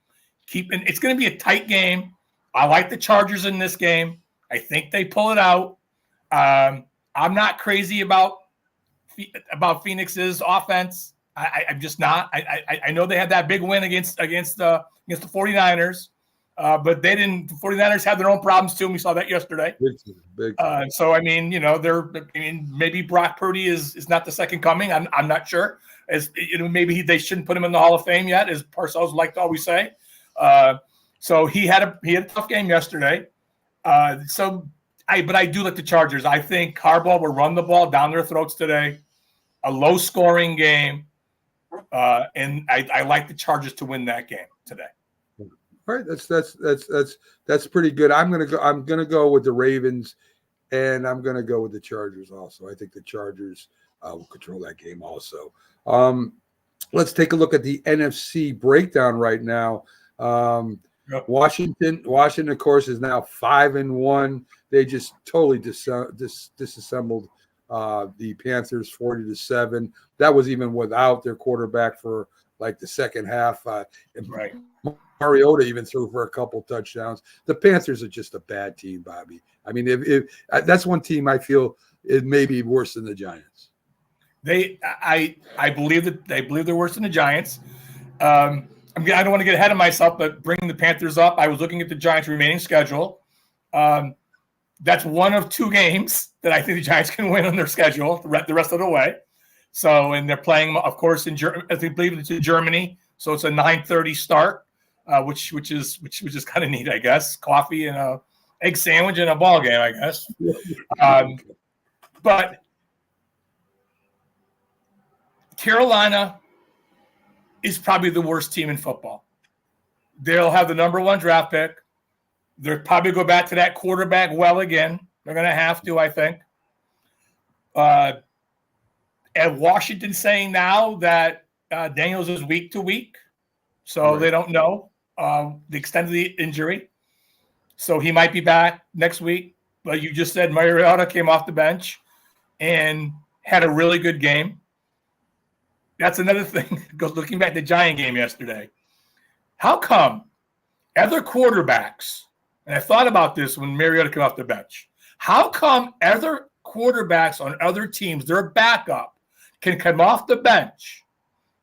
It's going to be a tight game. I like the Chargers in this game. I think they pull it out. I'm not crazy about Phoenix's offense. I'm just not. I know they had that big win against the 49ers, but they didn't. The 49ers had their own problems too. And we saw that yesterday. Big. So I mean, maybe Brock Purdy is not the second coming. I'm not sure. Maybe they shouldn't put him in the Hall of Fame yet, as Parcells like to always say. So he had a tough game yesterday. But I do like the Chargers. I think Harbaugh will run the ball down their throats today. A low-scoring game, and I like the Chargers to win that game today.
All right, that's pretty good. I'm gonna go with the Ravens, and I'm gonna go with the Chargers also. I think the Chargers will control that game also. Let's take a look at the NFC breakdown right now. Washington, of course, is now 5-1. They just totally disassembled the Panthers 40-7. That was even without their quarterback for like the second half.
Right.
Mariota even threw for a couple touchdowns. The Panthers are just a bad team, Bobby. I mean, if that's one team I feel it may be worse than the Giants.
I believe they're worse than the Giants. I don't want to get ahead of myself, but bringing the Panthers up, I was looking at the Giants' remaining schedule. That's one of two games that I think the Giants can win on their schedule the rest of the way. So, and they're playing, of course, I believe it's in Germany. So it's a 9:30 start, which is kind of neat, I guess. Coffee and a egg sandwich and a ball game, I guess. But Carolina is probably the worst team in football. They'll have the number one draft pick. They'll probably go back to that quarterback well again. They're going to have to, I think. And Washington saying now that Daniels is week to week, so They don't know the extent of the injury. So he might be back next week. But you just said Mariota came off the bench and had a really good game. That's another thing. Looking back at the Giant game yesterday, how come other quarterbacks, and I thought about this when Mariota came off the bench, how come other quarterbacks on other teams, their backup, can come off the bench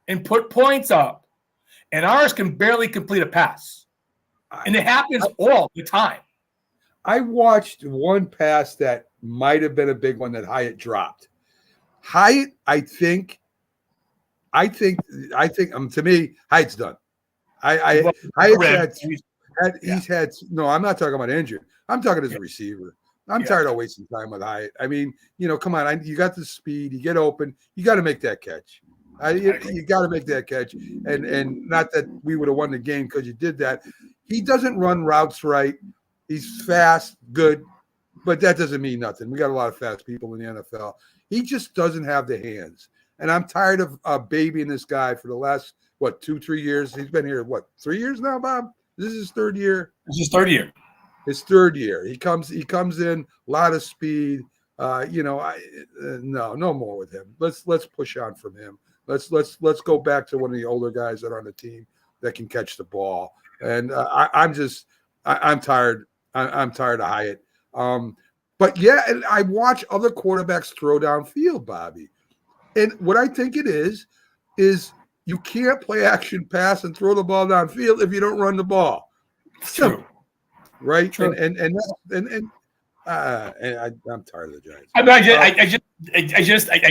and put points up, and ours can barely complete a pass? And it happens all the time.
I watched one pass that might have been a big one that Hyatt dropped. Hyatt, I think to me, Hyatt's done. He's had no, I'm not talking about injured. I'm talking as a receiver. I'm tired of wasting time with Hyatt. I mean, come on, you got the speed, you get open, you got to make that catch. You got to make that catch. And not that we would have won the game because you did that. He doesn't run routes right. He's fast, good, but that doesn't mean nothing. We got a lot of fast people in the NFL. He just doesn't have the hands. And I'm tired of babying this guy for the last, 2-3 years? He's been here, 3 years now, Bob? This is his third year.
It's his third year.
His third year. He comes in, a lot of speed. No more with him. Let's push on from him. Let's go back to one of the older guys that are on the team that can catch the ball. And I'm tired. I'm tired of Hyatt. But yeah, and I watch other quarterbacks throw downfield, Bobby. And what I think it is you can't play action pass and throw the ball downfield if you don't run the ball.
True.
Right?
True.
And I'm tired of the Giants.
I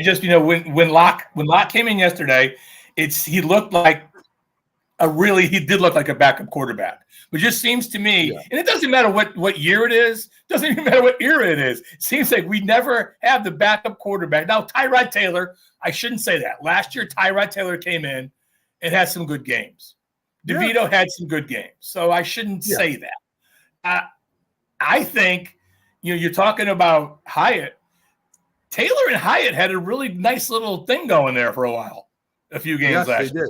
just when Locke came in yesterday, he looked like he did look like a backup quarterback. But it just seems to me, and it doesn't matter what year it is, doesn't even matter what era it is. It seems like we never have the backup quarterback. Now, Tyrod Taylor, I shouldn't say that. Last year, Tyrod Taylor came in and had some good games. DeVito had some good games. So I shouldn't say that. I think, you're talking about Hyatt. Taylor and Hyatt had a really nice little thing going there for a while, a few games last year.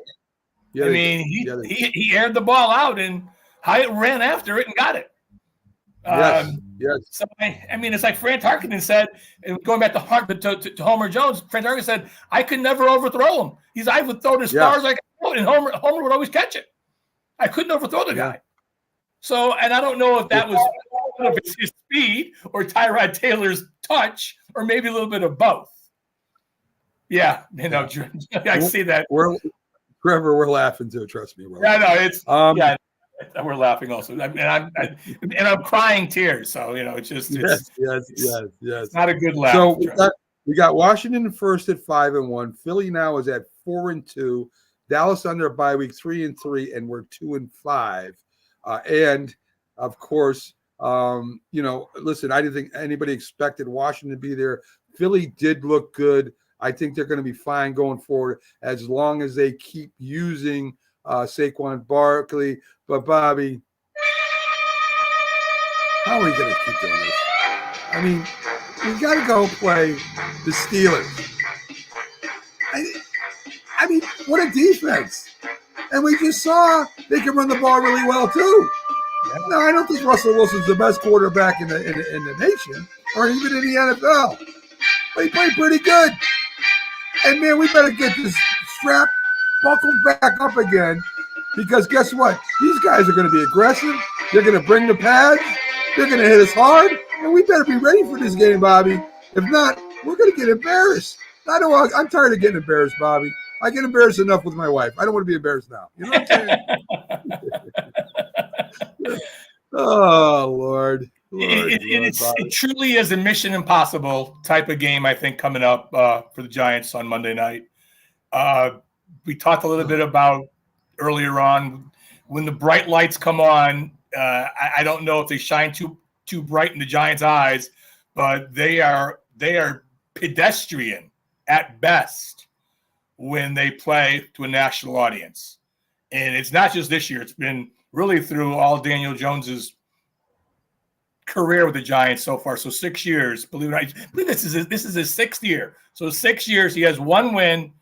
Yeah, he aired the ball out, and Hyatt ran after it and got it.
Yes.
So, it's like Fran Tarkenton said, and going back to Homer Jones, Fran Tarkenton said, I could never overthrow him. I would throw it as far as I could throw it, and Homer would always catch it. I couldn't overthrow the guy. So, and I don't know if that was his speed or Tyrod Taylor's touch, or maybe a little bit of both. Yeah, I see that.
Trevor, we're laughing too. Trust me.
We're laughing also, and I'm crying tears. So it's just
yes.
It's not a good laugh.
So we got Washington first at 5-1. Philly now is at 4-2. Dallas under a bye week 3-3, and we're 2-5. And of course, listen, I didn't think anybody expected Washington to be there. Philly did look good. I think they're going to be fine going forward as long as they keep using Saquon Barkley. But Bobby, how are we going to keep doing this? I mean, we got to go play the Steelers. I mean, what a defense! And we just saw they can run the ball really well too. No, I don't think Russell Wilson's the best quarterback in the nation, or even in the NFL. But he played pretty good. And man, we better get this strap buckled back up again, because guess what? These guys are going to be aggressive. They're going to bring the pads. They're going to hit us hard, and we better be ready for this game, Bobby. If not, we're going to get embarrassed. I'm tired of getting embarrassed, Bobby. I get embarrassed enough with my wife. I don't want to be embarrassed now. You know what I'm saying? Oh, Lord.
It truly is a Mission Impossible type of game, I think, coming up for the Giants on Monday night. We talked a little bit about earlier on when the bright lights come on. I don't know if they shine too bright in the Giants' eyes, but they are pedestrian at best when they play to a national audience. And it's not just this year. It's been really through all Daniel Jones's career with the Giants so far. So 6 years, believe it or not. I believe this is his 6th year. So 6 years, he has one win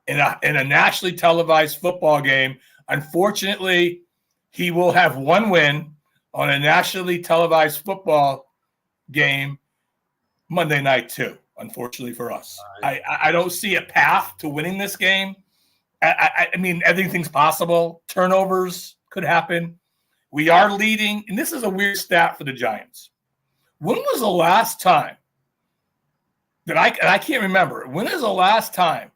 in a nationally televised football game. Unfortunately, he will have one win on a nationally televised football game Monday night too, unfortunately for us. I don't see a path to winning this game. I mean, everything's possible. Turnovers could happen. We are leading, and this is a weird stat for the Giants. When was the last time that I can't remember, when is the last time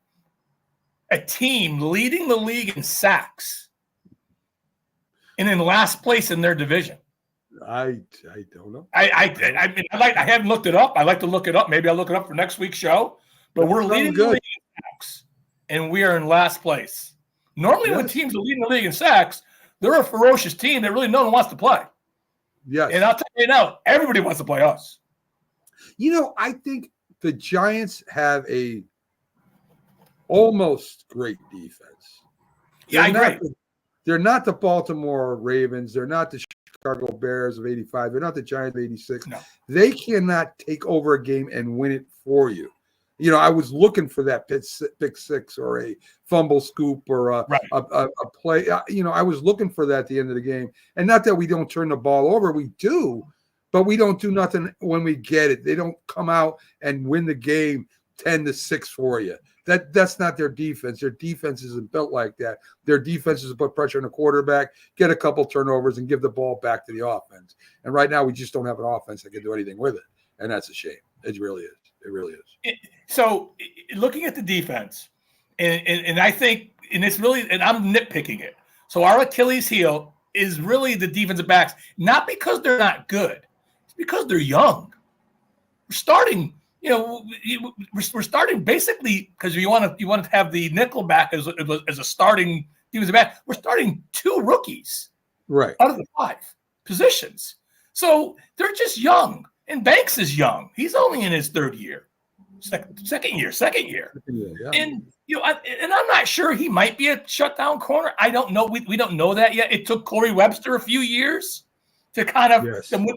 a team leading the league in sacks and in last place in their division?
I don't know.
I haven't looked it up. I like to look it up. Maybe I'll look it up for next week's show. But we're leading the league in sacks, and we are in last place. Normally, when teams are leading the league in sacks, they're a ferocious team that really no one wants to play.
Yes.
And I'll tell you now, everybody wants to play us.
I think the Giants have a almost great defense.
I agree.
They're not the Baltimore Ravens. They're not the Chicago Bears of 85. They're not the Giants of 86.
No.
They cannot take over a game and win it for you. I was looking for that pick six or a fumble scoop or a play. I was looking for that at the end of the game. And not that we don't turn the ball over. We do, but we don't do nothing when we get it. They don't come out and win the game 10-6 for you. That's not their defense. Their defense isn't built like that. Their defense is to put pressure on the quarterback, get a couple turnovers, and give the ball back to the offense. And right now, we just don't have an offense that can do anything with it. And that's a shame. It really is. It really is.
So looking at the defense, and I think, and it's really, and I'm nitpicking it. So our Achilles heel is really the defensive backs, not because they're not good. It's because they're young. We're starting, we're starting basically because you want to have the nickel back as a starting defensive back. We're starting 2 rookies
right
out of the 5 positions. So they're just young. And Banks is young. He's only in his 3rd year, second year.
Yeah.
And and I'm not sure he might be a shutdown corner. I don't know. We don't know that yet. It took Corey Webster a few years to kind of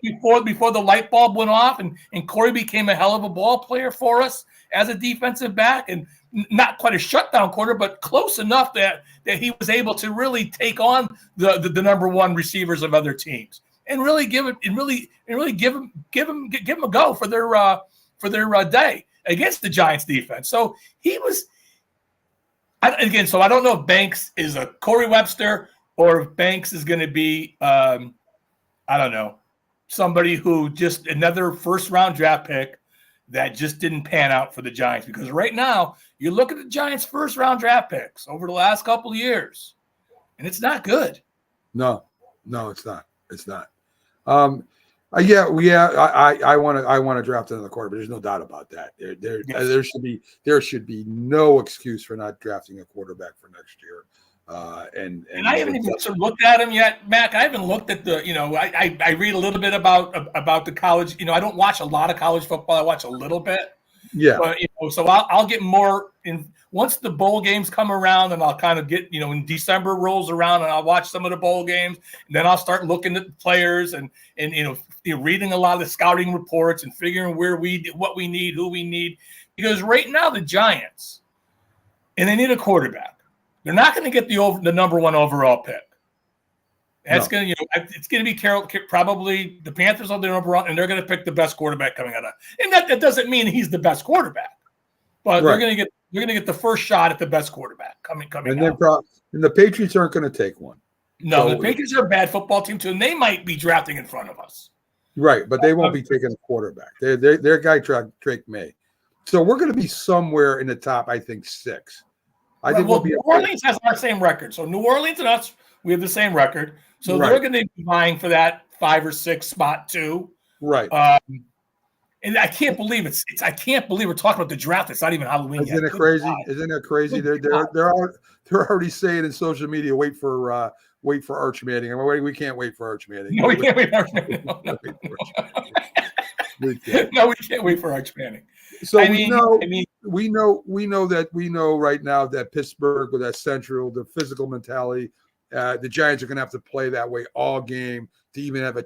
before the light bulb went off, and Corey became a hell of a ball player for us as a defensive back, and not quite a shutdown corner, but close enough that he was able to really take on the number 1 receivers of other teams. And really give them a go for their day against the Giants defense. So he was so I don't know if Banks is a Corey Webster or if Banks is going to be I don't know, somebody who just another 1st-round draft pick that just didn't pan out for the Giants. Because right now you look at the Giants' 1st-round draft picks over the last couple of years, and it's not good.
No, it's not. It's not. I want to draft another quarterback. There's no doubt about that. There should be no excuse for not drafting a quarterback for next year. And
I haven't even looked at him yet, Mac. I haven't looked at the. I read a little bit about the college. I don't watch a lot of college football. I watch a little bit.
Yeah.
But, so I'll get more in once the bowl games come around, and I'll kind of get, when December rolls around and I'll watch some of the bowl games, and then I'll start looking at the players and reading a lot of the scouting reports and figuring what we need, who we need. Because right now the Giants, and they need a quarterback. They're not going to get the number 1 overall pick. That's going to, it's going to be probably the Panthers on the number 1, and they're going to pick the best quarterback coming out of. And that doesn't mean he's the best quarterback, but they're going to get the first shot at the best quarterback coming.
And then and the Patriots aren't going to take one.
No, the Patriots are a bad football team too, and they might be drafting in front of us.
Right, but they won't be taking a quarterback. Their guy Drake May. So we're going to be somewhere in the top, I think, 6. I think we'll be.
New Orleans has our same record, so New Orleans and us, we have the same record. So they're going to be vying for that 5 or 6 spot too.
Right.
And I can't believe I can't believe we're talking about the draft. It's not even Halloween yet.
Isn't it crazy? Isn't it crazy? They're already saying in social media, wait for Arch Manning. We can't wait for Arch Manning.
No, we can't wait for Arch Manning. No, we can't wait for Arch Manning.
So we know right now that Pittsburgh with that central, the physical mentality, the Giants are going to have to play that way all game to even have a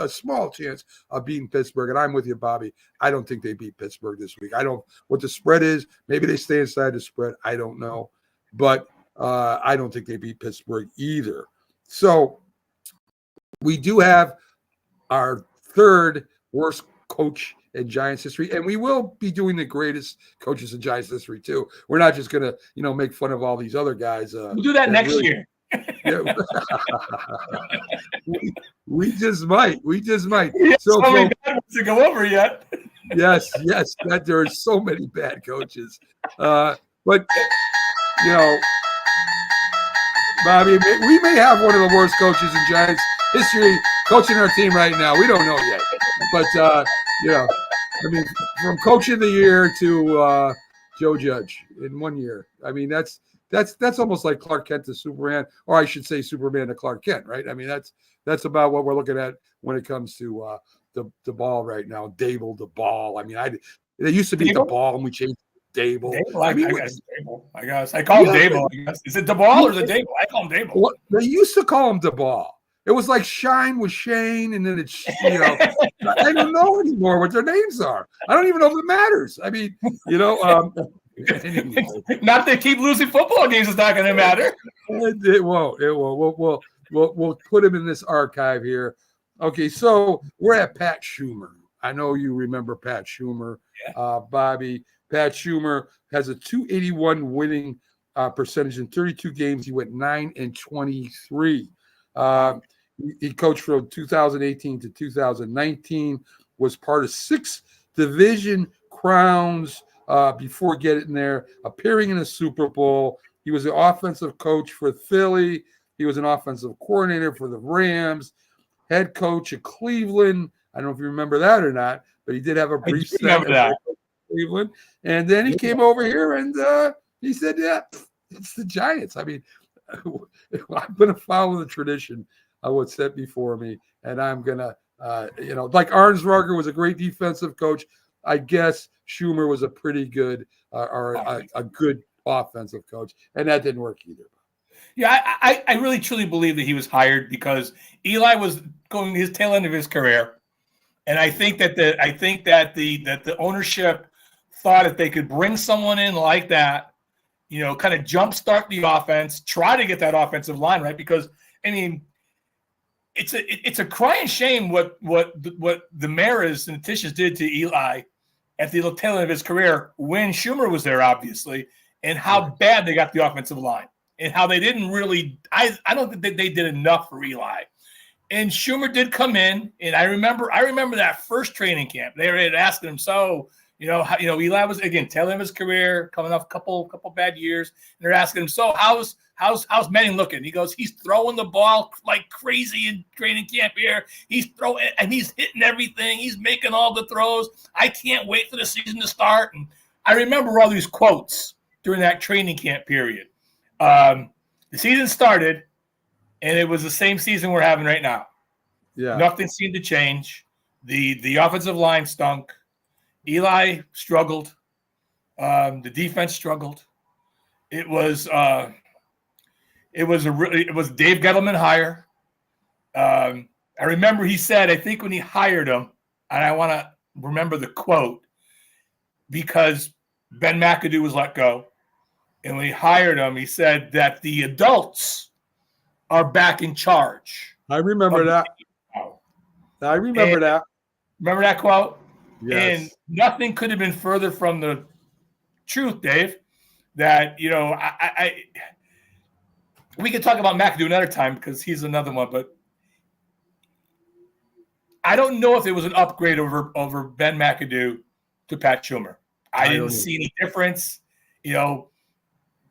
small chance of beating Pittsburgh. And I'm with you, Bobby. I don't think they beat Pittsburgh this week. I don't what the spread is. Maybe they stay inside the spread. I don't know. But I don't think they beat Pittsburgh either. So we do have our 3rd worst coach in Giants history, and we will be doing the greatest coaches in Giants history too. We're not just gonna, make fun of all these other guys.
We'll do that next year.
Yeah. we just might.
So many bad ones to go over yet.
Yes. That there are so many bad coaches, but Bobby, we may have one of the worst coaches in Giants history coaching our team right now. We don't know yet, but from coach of the year to Joe Judge in 1 year. I mean, that's almost like Clark Kent to Superman, or I should say Superman to Clark Kent, right? I mean, that's about what we're looking at when it comes to the ball right now. Dable, the ball. I mean, they used to be the ball, and we changed Dable.
I guess I call him Dable. I guess. Is it the ball or the Dable? I call him Dable.
Well, they used to call him the ball. It was like Shine with Shane, and then it's I don't know anymore what their names are. I don't even know if it matters. I mean, anyway.
Not that keep losing football games is not going to matter.
It won't. It won't. We'll put him in this archive here. Okay, so we're at Pat Schumer. I know you remember Pat Schumer, Bobby. Pat Schumer has a .281 winning percentage in 32 games. He went 9-23. He coached from 2018 to 2019. Was part of 6 division crowns before getting there. Appearing in a Super Bowl. He was the offensive coach for Philly. He was an offensive coordinator for the Rams. Head coach of Cleveland. I don't know if you remember that or not, but he did have a brief stint in Cleveland. And then he came over here and he said, yeah, it's the Giants. I mean, I'm going to follow the tradition of what's set before me. And I'm going to, like Arnsberger was a great defensive coach. I guess Schumer was a pretty good a good offensive coach. And that didn't work either.
Yeah, I really truly believe that he was hired because Eli was going his tail end of his career, and I think that the ownership thought if they could bring someone in like that, kind of jumpstart the offense, try to get that offensive line right. Because I mean, it's a crying shame what the Maras and the Tisches did to Eli at the tail end of his career when Schumer was there, obviously, and how bad they got the offensive line. And how they didn't really – I don't think that they did enough for Eli. And Schumer did come in, and I remember that first training camp. They were asking him, so, Eli was, again, tail end of his career, coming off a couple bad years. And they're asking him, so how's Manning looking? He goes, he's throwing the ball like crazy in training camp here. He's throwing – and he's hitting everything. He's making all the throws. I can't wait for the season to start. And I remember all these quotes during that training camp period. The season started, and it was the same season we're having right now.
Yeah,
nothing seemed to change. The offensive line stunk. Eli struggled. The defense struggled. It was Dave Gettleman hire. I remember he said, I think when he hired him, and I want to remember the quote because Ben McAdoo was let go. And when he hired him, he said that the adults are back in charge.
I remember that. Remember
that quote?
Yes.
And nothing could have been further from the truth, Dave, that, we could talk about McAdoo another time because he's another one, but I don't know if it was an upgrade over Ben McAdoo to Pat Schumer. I didn't see any difference.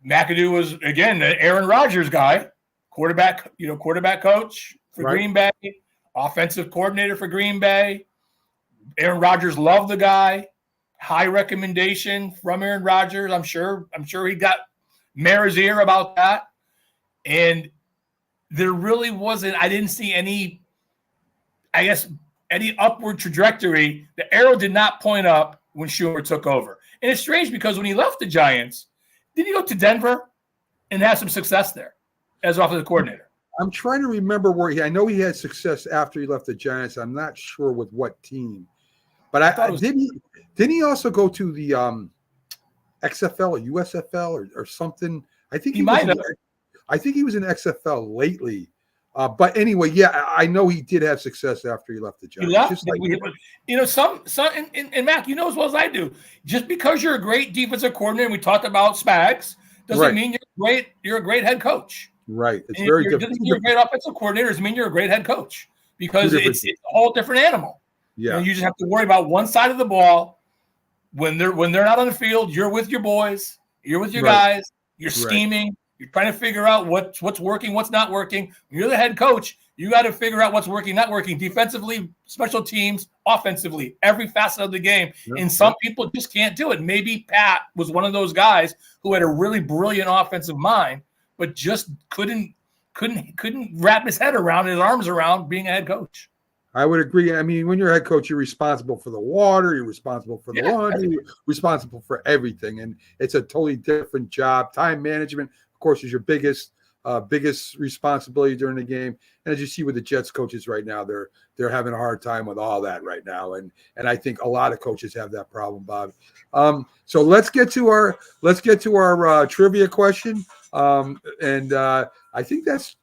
McAdoo was, again, the Aaron Rodgers guy, quarterback coach for Green Bay, offensive coordinator for Green Bay. Aaron Rodgers loved the guy. High recommendation from Aaron Rodgers. I'm sure he got Mara's ear about that. And there really wasn't, I didn't see any upward trajectory. The arrow did not point up when Schumer took over. And it's strange because when he left the Giants, did he go to Denver and have some success there as offensive coordinator?
I'm trying to remember where I know he had success after he left the Giants. I'm not sure with what team. But didn't he also go to the XFL or USFL or something? I think he might have. I think he was in XFL lately. But anyway, yeah, I know he did have success after he left the Giants.
He left. And Mac, you know as well as I do. Just because you're a great defensive coordinator, we talked about Spags, doesn't mean you're a great head coach.
Right. It's very different.
You're a great offensive coordinator doesn't mean you're a great head coach because it's a whole different animal.
Yeah.
You just have to worry about one side of the ball. When they're not on the field, you're with your boys, you're with your guys, you're scheming. You're trying to figure out what's working, what's not working. When you're the head coach, you got to figure out what's working, not working, defensively, special teams, offensively, every facet of the game. Yep. And some people just can't do it. Maybe Pat was one of those guys who had a really brilliant offensive mind, but just couldn't wrap his head around, his arms around being a head coach.
I would agree. I mean, when you're a head coach, you're responsible for the water, you're responsible for the laundry, you're responsible for everything. And it's a totally different job. Time management, of course, is your biggest biggest responsibility during the game. And as you see with the Jets coaches right now, they're having a hard time with all that right now. And I think a lot of coaches have that problem, Bob. So let's get to our trivia question. I think that's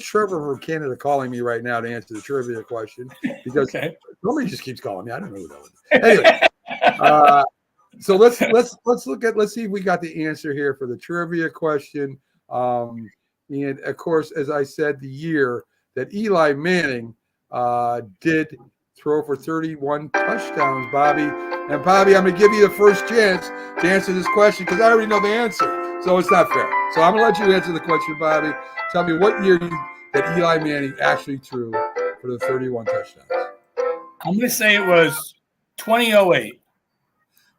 Trevor from Canada calling me right now to answer the trivia question, because somebody just keeps calling me. I don't know who that was. Anyway, so let's see if we got the answer here for the trivia question. And of course, as I said, the year that Eli Manning did throw for 31 touchdowns, Bobby. And Bobby, I'm going to give you the first chance to answer this question because I already know the answer. So it's not fair. So I'm going to let you answer the question, Bobby. Tell me what year that Eli Manning actually threw for the 31 touchdowns.
I'm going to say it was 2008.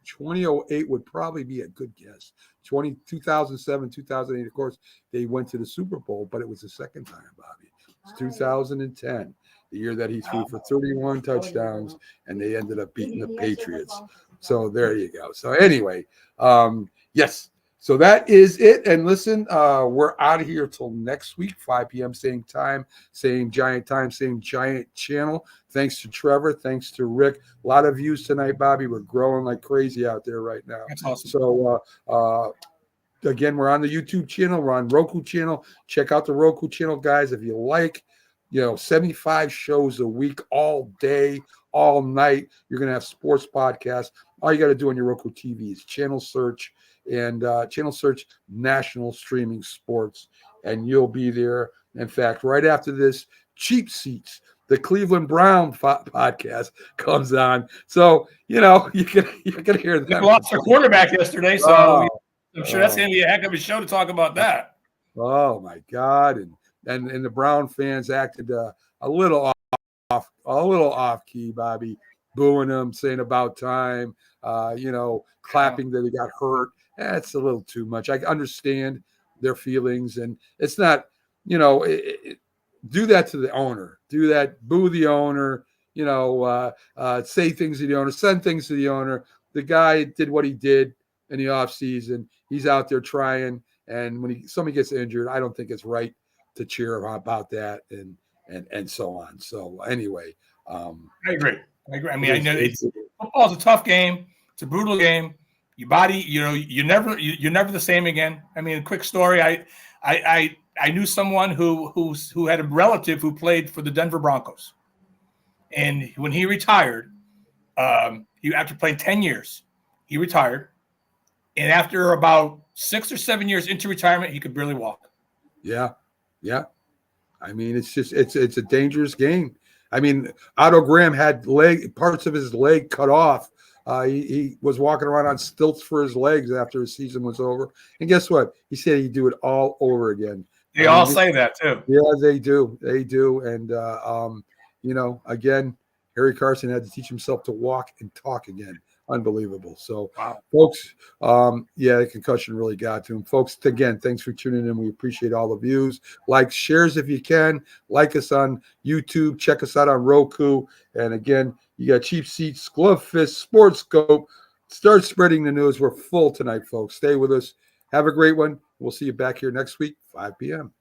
2008 would probably be a good guess. 2007, 2008, of course, they went to the Super Bowl, but it was the second time, Bobby. It's 2010, the year that he threw for 31 touchdowns, and they ended up beating the Patriots. So there you go. So anyway, yes. So that is it. And listen, we're out of here till next week, 5 p.m. same time, same giant channel. Thanks to Trevor. Thanks to Rick. A lot of views tonight, Bobby. We're growing like crazy out there right now.
That's awesome.
So again, we're on the YouTube channel. We're on Roku channel. Check out the Roku channel, guys. If you like, 75 shows a week, all day, all night. You're going to have sports podcasts. All you got to do on your Roku TV is channel search National Streaming Sports, and you'll be there. In fact, right after this, Cheap Seats, the Cleveland Brown podcast comes on. So, you're going to hear that.
They lost their quarterback yesterday, so I'm sure that's going to be a heck of a show to talk about that.
Oh, my God. And the Brown fans acted a little off key, Bobby, booing them, saying about time, clapping that he got hurt. That's a little too much. I understand their feelings, and it's not, do that to the owner. Do that, boo the owner, say things to the owner, send things to the owner. The guy did what he did in the offseason. He's out there trying, and when somebody gets injured, I don't think it's right to cheer about that and so on. So anyway,
I agree. I mean, I know football's a tough game. It's a brutal game. Your body, you're never the same again. I mean, a quick story. I knew someone who had a relative who played for the Denver Broncos, and when he retired, after playing 10 years, he retired, and after about 6 or 7 years into retirement, he could barely walk.
Yeah. I mean, it's a dangerous game. I mean, Otto Graham had parts of his leg cut off. He was walking around on stilts for his legs after his season was over. And guess what? He said he'd do it all over again.
They all say that too.
Yeah, they do. They do. And, again, Harry Carson had to teach himself to walk and talk again. Unbelievable. So, folks, the concussion really got to him. Folks, again, thanks for tuning in. We appreciate all the views. Like, shares if you can. Like us on YouTube. Check us out on Roku. And again, you got Cheap Seats, Glove Fist, Sports Scope. Start spreading the news. We're full tonight, folks. Stay with us. Have a great one. We'll see you back here next week, 5 p.m.